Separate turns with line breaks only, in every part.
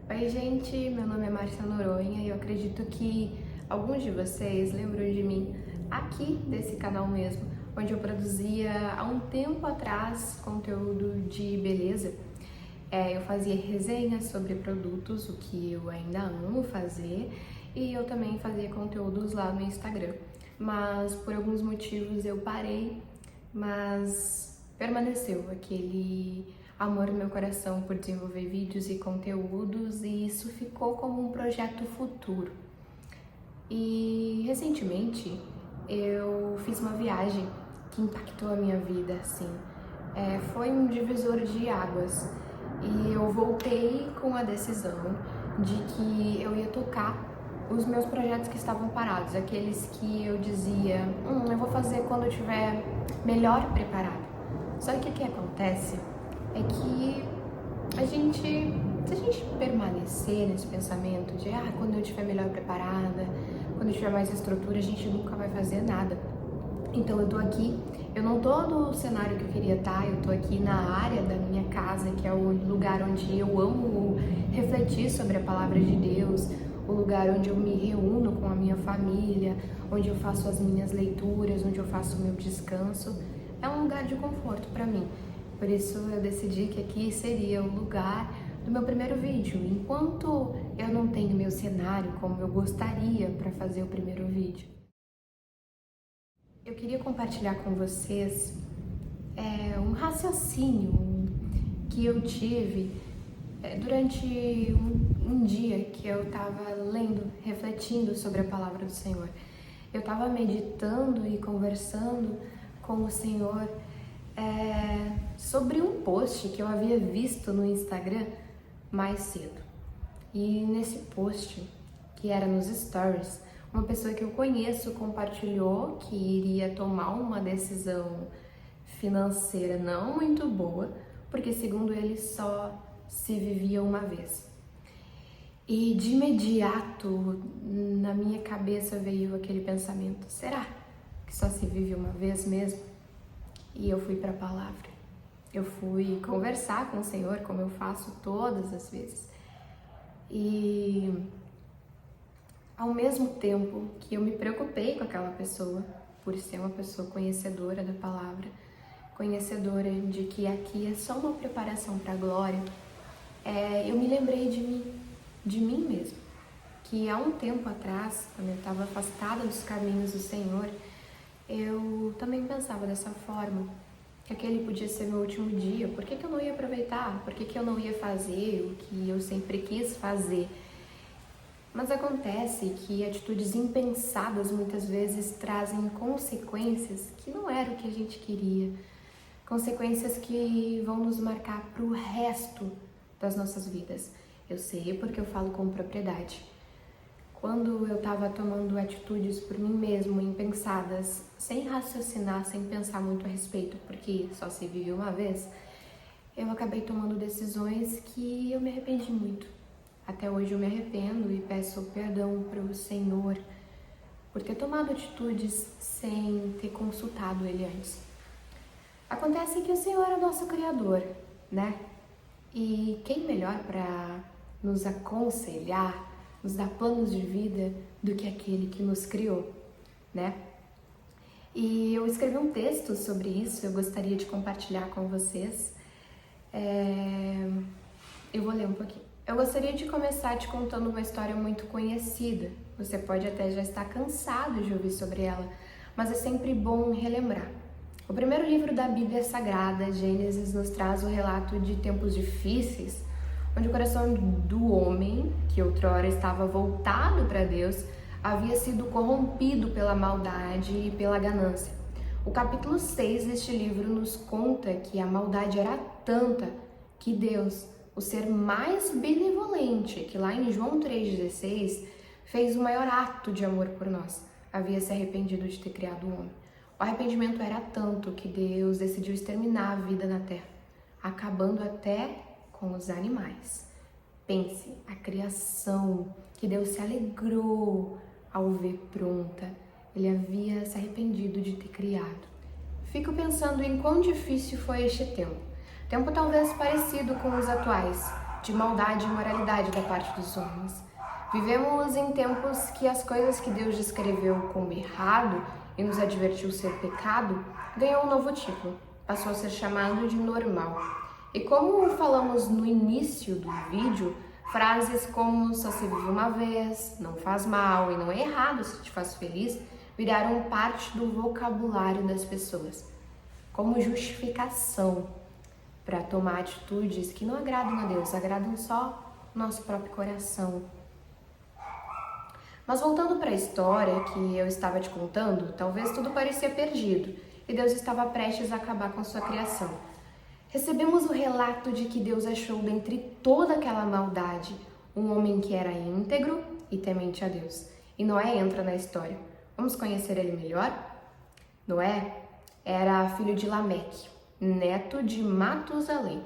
Oi, gente, meu nome é Márcia Noronha e eu acredito que alguns de vocês lembram de mim aqui desse canal mesmo, onde eu produzia há um tempo atrás conteúdo de beleza. Eu fazia resenhas sobre produtos, o que eu ainda amo fazer, e eu também fazia conteúdos lá no Instagram. Mas por alguns motivos eu parei, mas permaneceu aquele amor no meu coração por desenvolver vídeos e conteúdos, e isso ficou como um projeto futuro. E recentemente eu fiz uma viagem que impactou a minha vida, assim. Foi um divisor de águas e eu voltei com a decisão de que eu ia tocar os meus projetos que estavam parados, aqueles que eu dizia, eu vou fazer quando eu estiver melhor preparada. Só que o que acontece é que se a gente permanecer nesse pensamento de quando eu estiver melhor preparada, quando eu tiver mais estrutura, a gente nunca vai fazer nada. Então eu tô aqui, eu não tô no cenário que eu queria estar, eu tô aqui na área da minha casa, que é o lugar onde eu amo refletir sobre a palavra de Deus, o lugar onde eu me reúno com a minha família, onde eu faço as minhas leituras, onde eu faço o meu descanso. É um lugar de conforto para mim. Por isso eu decidi que aqui seria o lugar do meu primeiro vídeo. Enquanto eu não tenho meu cenário como eu gostaria para fazer o primeiro vídeo, eu queria compartilhar com vocês um raciocínio que eu tive durante um dia que eu estava lendo, refletindo sobre a palavra do Senhor. Eu estava meditando e conversando com o Senhor sobre um post que eu havia visto no Instagram mais cedo. E nesse post, que era nos stories, uma pessoa que eu conheço compartilhou que iria tomar uma decisão financeira não muito boa, porque segundo ele só se vivia uma vez. E de imediato na minha cabeça veio aquele pensamento: será que só se vive uma vez mesmo? E eu fui para a palavra. Eu fui conversar com o Senhor, como eu faço todas as vezes. E ao mesmo tempo que eu me preocupei com aquela pessoa, por ser uma pessoa conhecedora da palavra, conhecedora de que aqui é só uma preparação para a glória, eu me lembrei de mim mesma. Que há um tempo atrás, quando eu estava afastada dos caminhos do Senhor, eu também pensava dessa forma, que aquele podia ser meu último dia. Por que eu não ia aproveitar? Por que eu não ia fazer o que eu sempre quis fazer? Mas acontece que atitudes impensadas muitas vezes trazem consequências que não era o que a gente queria. Consequências que vão nos marcar para o resto das nossas vidas. Eu sei porque eu falo com propriedade. Quando eu estava tomando atitudes por mim mesmo, impensadas, sem raciocinar, sem pensar muito a respeito, porque só se vive uma vez, eu acabei tomando decisões que eu me arrependi muito. Até hoje eu me arrependo e peço perdão para o Senhor por ter tomado atitudes sem ter consultado Ele antes. Acontece que o Senhor é o nosso Criador, né? E quem melhor para nos aconselhar, nos dar planos de vida do que aquele que nos criou, né? E eu escrevi um texto sobre isso, eu gostaria de compartilhar com vocês. Eu vou ler um pouquinho. Eu gostaria de começar te contando uma história muito conhecida. Você pode até já estar cansado de ouvir sobre ela, mas é sempre bom relembrar. O primeiro livro da Bíblia Sagrada, Gênesis, nos traz o relato de tempos difíceis, onde o coração do homem, que outrora estava voltado para Deus, havia sido corrompido pela maldade e pela ganância. O capítulo 6 deste livro nos conta que a maldade era tanta que Deus, o ser mais benevolente, que lá em João 3,16, fez o maior ato de amor por nós. Havia se arrependido de ter criado o homem. O arrependimento era tanto que Deus decidiu exterminar a vida na terra, acabando até com os animais. Pense, a criação que Deus se alegrou ao ver pronta. Ele havia se arrependido de ter criado. Fico pensando em quão difícil foi este tempo. Tempo talvez parecido com os atuais, de maldade e imoralidade da parte dos homens. Vivemos em tempos que as coisas que Deus descreveu como errado e nos advertiu ser pecado ganhou um novo título, passou a ser chamado de normal. E como falamos no início do vídeo, frases como só se vive uma vez, não faz mal e não é errado se te faz feliz, viraram parte do vocabulário das pessoas, como justificação para tomar atitudes que não agradam a Deus, agradam só o nosso próprio coração. Mas voltando para a história que eu estava te contando, talvez tudo parecia perdido e Deus estava prestes a acabar com sua criação. Recebemos o relato de que Deus achou dentre toda aquela maldade um homem que era íntegro e temente a Deus. E Noé entra na história. Vamos conhecer ele melhor? Noé era filho de Lameque, neto de Matusalém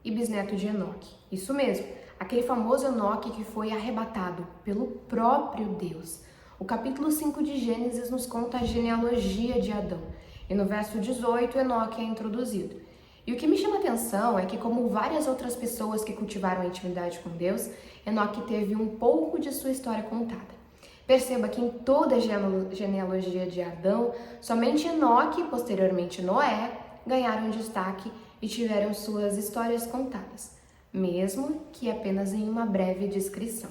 e bisneto de Enoque. Isso mesmo, aquele famoso Enoque que foi arrebatado pelo próprio Deus. O capítulo 5 de Gênesis nos conta a genealogia de Adão. E no verso 18, Enoque é introduzido. E o que me chama a atenção é que, como várias outras pessoas que cultivaram a intimidade com Deus, Enoque teve um pouco de sua história contada. Perceba que em toda a genealogia de Adão, somente Enoque e posteriormente Noé ganharam destaque e tiveram suas histórias contadas, mesmo que apenas em uma breve descrição.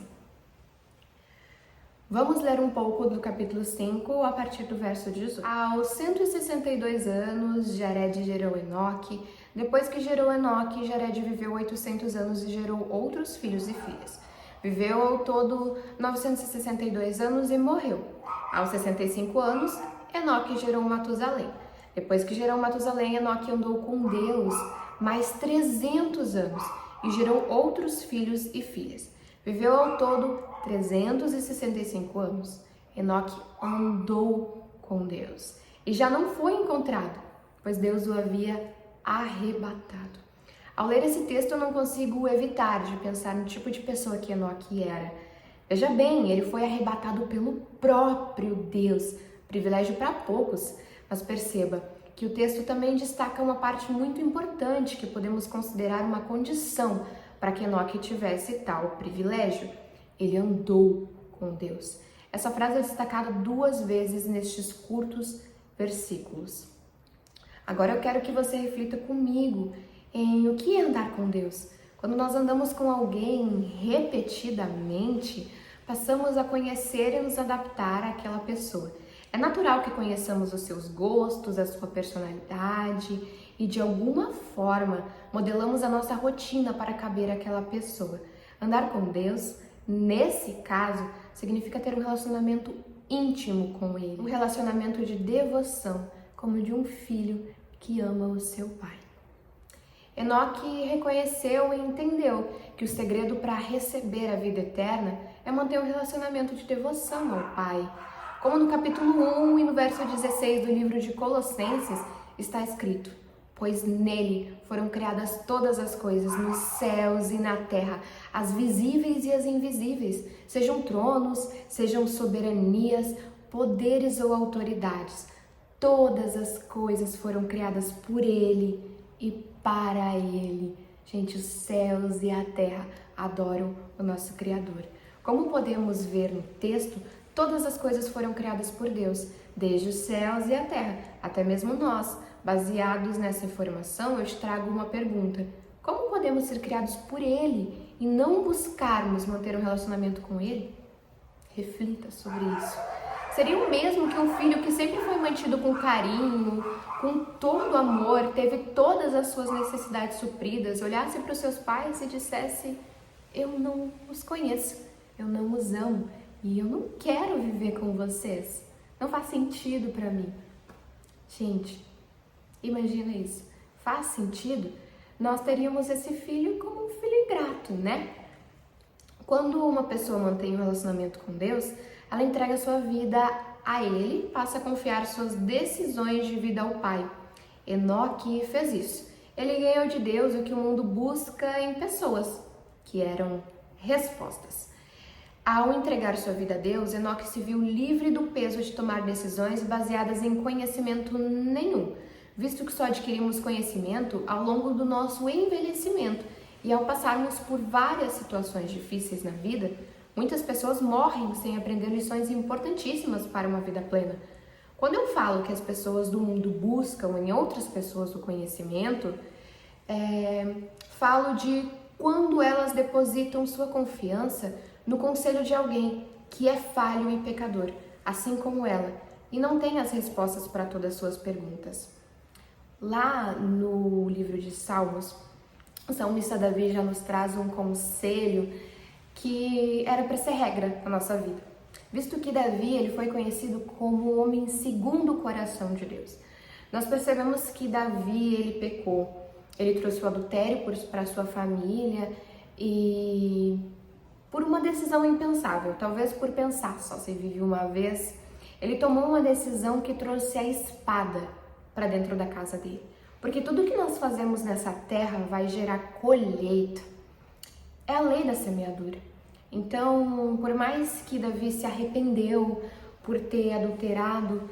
Vamos ler um pouco do capítulo 5 a partir do verso 18. Aos 162 anos, Jared gerou Enoque. Depois que gerou Enoque, Jared viveu 800 anos e gerou outros filhos e filhas. Viveu ao todo 962 anos e morreu. Aos 65 anos, Enoque gerou Matusalém. Depois que gerou Matusalém, Enoque andou com Deus mais 300 anos e gerou outros filhos e filhas. Viveu ao todo 365 anos. Enoque andou com Deus e já não foi encontrado, pois Deus o havia arrebatado. Ao ler esse texto, eu não consigo evitar de pensar no tipo de pessoa que Enoque era. Veja bem, ele foi arrebatado pelo próprio Deus, privilégio para poucos, mas perceba que o texto também destaca uma parte muito importante que podemos considerar uma condição para que Enoque tivesse tal privilégio. Ele andou com Deus. Essa frase é destacada 2 vezes nestes curtos versículos. Agora eu quero que você reflita comigo em o que é andar com Deus. Quando nós andamos com alguém repetidamente, passamos a conhecer e nos adaptar àquela pessoa. É natural que conheçamos os seus gostos, a sua personalidade e, de alguma forma, modelamos a nossa rotina para caber àquela pessoa. Andar com Deus, nesse caso, significa ter um relacionamento íntimo com Ele, um relacionamento de devoção, como de um filho que ama o seu pai. Enoque reconheceu e entendeu que o segredo para receber a vida eterna é manter um relacionamento de devoção ao Pai. Como no capítulo 1 e no verso 16 do livro de Colossenses está escrito: pois nele foram criadas todas as coisas, nos céus e na terra, as visíveis e as invisíveis, sejam tronos, sejam soberanias, poderes ou autoridades. Todas as coisas foram criadas por ele e para ele. Gente, os céus e a terra adoram o nosso Criador. Como podemos ver no texto, todas as coisas foram criadas por Deus, desde os céus e a terra, até mesmo nós. Baseados nessa informação, eu te trago uma pergunta: como podemos ser criados por Ele e não buscarmos manter um relacionamento com Ele? Reflita sobre isso. Seria o mesmo que um filho que sempre foi mantido com carinho, com todo amor, teve todas as suas necessidades supridas, olhasse para os seus pais e dissesse: eu não os conheço, eu não os amo e eu não quero viver com vocês. Não faz sentido para mim. Gente, imagina isso. Faz sentido? Nós teríamos esse filho como um filho ingrato, né? Quando uma pessoa mantém um relacionamento com Deus, ela entrega sua vida a Ele, passa a confiar suas decisões de vida ao Pai. Enoque fez isso. Ele ganhou de Deus o que o mundo busca em pessoas, que eram respostas. Ao entregar sua vida a Deus, Enoque se viu livre do peso de tomar decisões baseadas em conhecimento nenhum, visto que só adquirimos conhecimento ao longo do nosso envelhecimento E ao passarmos por várias situações difíceis na vida, muitas pessoas morrem sem aprender lições importantíssimas para uma vida plena. Quando eu falo que as pessoas do mundo buscam em outras pessoas o conhecimento, falo de quando elas depositam sua confiança no conselho de alguém que é falho e pecador, assim como ela, e não tem as respostas para todas as suas perguntas. Lá no livro de Salmos, o salmista Davi já nos traz um conselho que era para ser regra na nossa vida, visto que Davi ele foi conhecido como o homem segundo o coração de Deus. Nós percebemos que Davi ele pecou, ele trouxe o adultério para sua família e por uma decisão impensável, talvez por pensar só se vive uma vez, ele tomou uma decisão que trouxe a espada para dentro da casa dele. Porque tudo que nós fazemos nessa terra vai gerar colheita. É a lei da semeadura. Então, por mais que Davi se arrependeu por ter adulterado,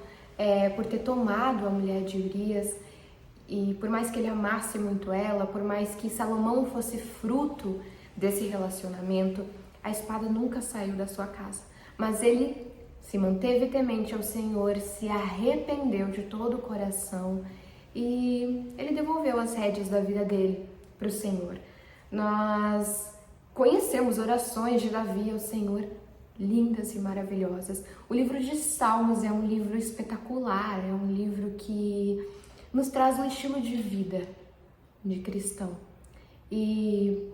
por ter tomado a mulher de Urias, e por mais que ele amasse muito ela, por mais que Salomão fosse fruto desse relacionamento, a espada nunca saiu da sua casa. Mas ele se manteve temente ao Senhor, se arrependeu de todo o coração e ele devolveu as rédeas da vida dele para o Senhor. Nós conhecemos orações de Davi ao Senhor, lindas e maravilhosas. O livro de Salmos é um livro espetacular, é um livro que nos traz um estilo de vida de cristão. E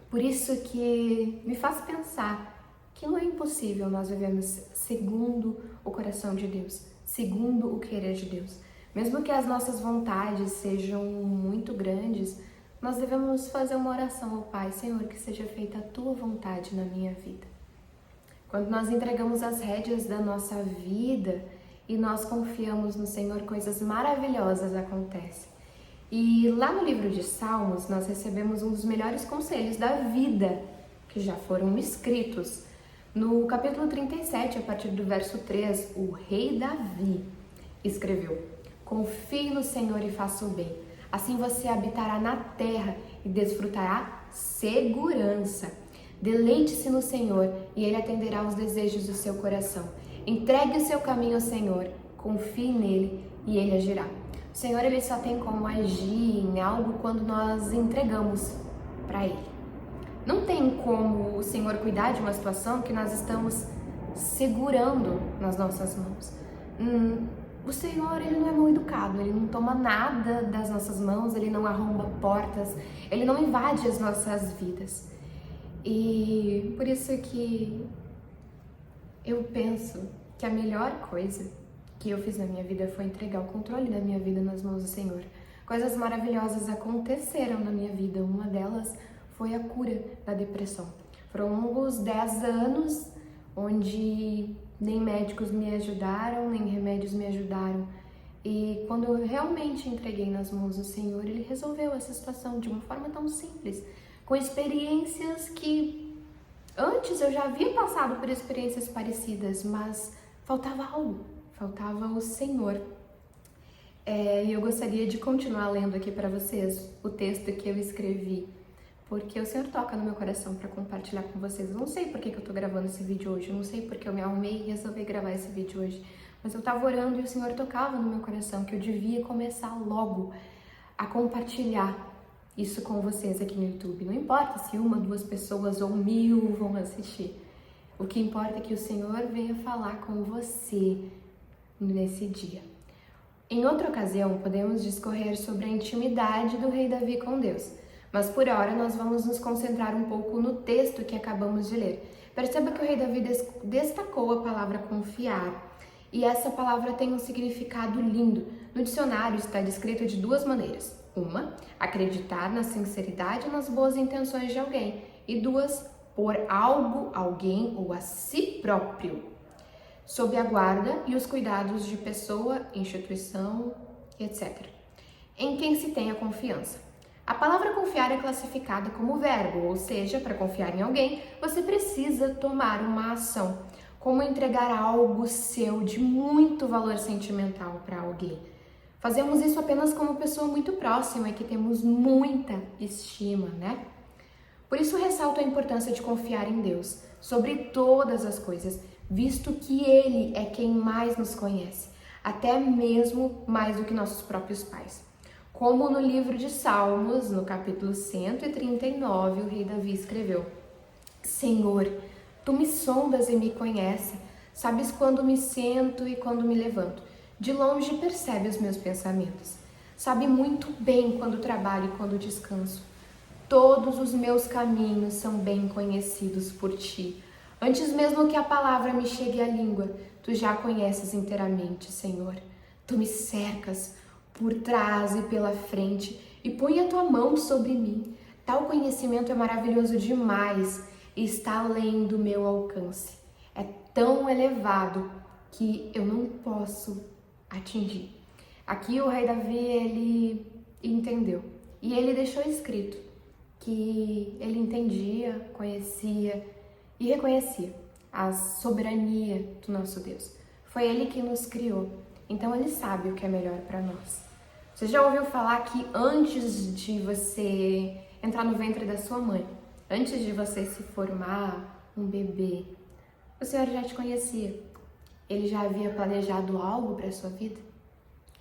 por isso que me faz pensar que não é impossível nós vivemos segundo o coração de Deus, segundo o querer de Deus. Mesmo que as nossas vontades sejam muito grandes, nós devemos fazer uma oração ao Pai: Senhor, que seja feita a Tua vontade na minha vida. Quando nós entregamos as rédeas da nossa vida e nós confiamos no Senhor, coisas maravilhosas acontecem. E lá no livro de Salmos, nós recebemos um dos melhores conselhos da vida que já foram escritos. No capítulo 37, a partir do verso 3, o rei Davi escreveu: confie no Senhor e faça o bem. Assim você habitará na terra e desfrutará segurança. Deleite-se no Senhor e Ele atenderá aos desejos do seu coração. Entregue o seu caminho ao Senhor, confie nele e Ele agirá. O Senhor ele só tem como agir em algo quando nós entregamos para Ele. Não tem como o Senhor cuidar de uma situação que nós estamos segurando nas nossas mãos. O Senhor ele não é mal educado, Ele não toma nada das nossas mãos, Ele não arromba portas, Ele não invade as nossas vidas. E por isso que eu penso que a melhor coisa que eu fiz na minha vida foi entregar o controle da minha vida nas mãos do Senhor. Coisas maravilhosas aconteceram na minha vida, uma delas foi a cura da depressão. Foram longos 10 anos onde nem médicos me ajudaram, nem remédios me ajudaram. E quando eu realmente entreguei nas mãos do Senhor, Ele resolveu essa situação de uma forma tão simples, com experiências que antes eu já havia passado por experiências parecidas, mas faltava algo, faltava o Senhor. E eu gostaria de continuar lendo aqui para vocês o texto que eu escrevi, porque o Senhor toca no meu coração para compartilhar com vocês. Eu não sei por que eu tô gravando esse vídeo hoje, eu não sei porque eu me arrumei e resolvi gravar esse vídeo hoje, mas eu tava orando e o Senhor tocava no meu coração que eu devia começar logo a compartilhar isso com vocês aqui no YouTube. Não importa se 1, 2 pessoas ou 1000 vão assistir. O que importa é que o Senhor venha falar com você nesse dia. Em outra ocasião, podemos discorrer sobre a intimidade do rei Davi com Deus, mas por hora nós vamos nos concentrar um pouco no texto que acabamos de ler. Perceba que o rei Davi destacou a palavra confiar, e essa palavra tem um significado lindo. No dicionário está descrita de 2 maneiras. 1, acreditar na sinceridade e nas boas intenções de alguém. E 2, pôr algo, alguém ou a si próprio sob a guarda e os cuidados de pessoa, instituição, etc. Em quem se tenha confiança. A palavra confiar é classificada como verbo, ou seja, para confiar em alguém, você precisa tomar uma ação, como entregar algo seu de muito valor sentimental para alguém. Fazemos isso apenas como pessoa muito próxima e que temos muita estima, né? Por isso ressalto a importância de confiar em Deus sobre todas as coisas, visto que Ele é quem mais nos conhece, até mesmo mais do que nossos próprios pais. Como no livro de Salmos, no capítulo 139, o rei Davi escreveu: Senhor, Tu me sondas e me conheces, sabes quando me sento e quando me levanto. De longe percebe os meus pensamentos. Sabe muito bem quando trabalho e quando descanso. Todos os meus caminhos são bem conhecidos por Ti. Antes mesmo que a palavra me chegue à língua, Tu já conheces inteiramente, Senhor. Tu me cercas por trás e pela frente e põe a Tua mão sobre mim. Tal conhecimento é maravilhoso demais e está além do meu alcance. É tão elevado que eu não posso atingir. Aqui o rei Davi, ele entendeu e ele deixou escrito que ele entendia, conhecia e reconhecia a soberania do nosso Deus. Foi Ele que nos criou, então Ele sabe o que é melhor para nós. Você já ouviu falar que antes de você entrar no ventre da sua mãe, antes de você se formar um bebê, o Senhor já te conhecia? Ele já havia planejado algo para a sua vida?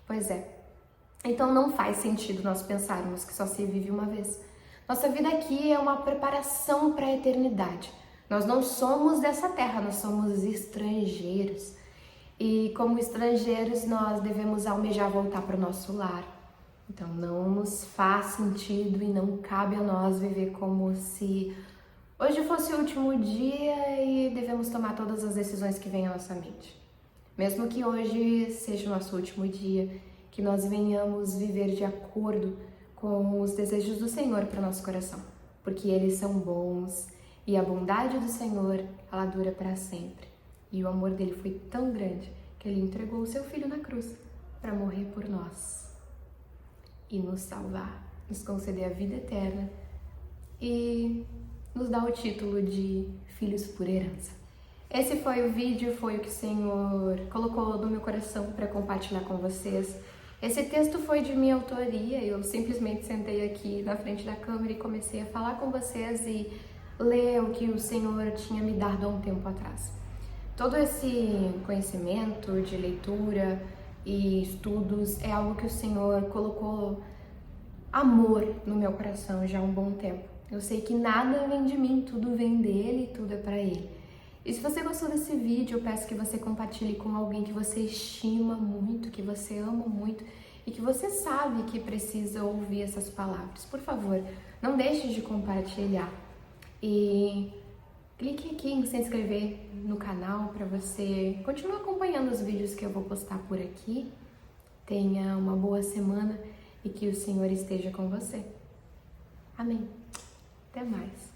Pois é. Então não faz sentido nós pensarmos que só se vive uma vez. Nossa vida aqui é uma preparação para a eternidade. Nós não somos dessa terra, nós somos estrangeiros. E como estrangeiros, nós devemos almejar voltar para o nosso lar. Então não nos faz sentido e não cabe a nós viver como se hoje fosse o último dia e devemos tomar todas as decisões que vêm à nossa mente. Mesmo que hoje seja o nosso último dia, que nós venhamos viver de acordo com os desejos do Senhor para o nosso coração, porque eles são bons e a bondade do Senhor, ela dura para sempre. E o amor dele foi tão grande que ele entregou o seu Filho na cruz para morrer por nós e nos salvar, nos conceder a vida eterna e nos dar o título de filhos por herança. Esse foi o vídeo, foi o que o Senhor colocou no meu coração para compartilhar com vocês. Esse texto foi de minha autoria, eu simplesmente sentei aqui na frente da câmera e comecei a falar com vocês e ler o que o Senhor tinha me dado há um tempo atrás. Todo esse conhecimento de leitura e estudos é algo que o Senhor colocou amor no meu coração já há um bom tempo. Eu sei que nada vem de mim, tudo vem dele, tudo é para ele. E se você gostou desse vídeo, eu peço que você compartilhe com alguém que você estima muito, que você ama muito e que você sabe que precisa ouvir essas palavras. Por favor, não deixe de compartilhar. E clique aqui em se inscrever no canal para você continuar acompanhando os vídeos que eu vou postar por aqui. Tenha uma boa semana e que o Senhor esteja com você. Amém. Até mais.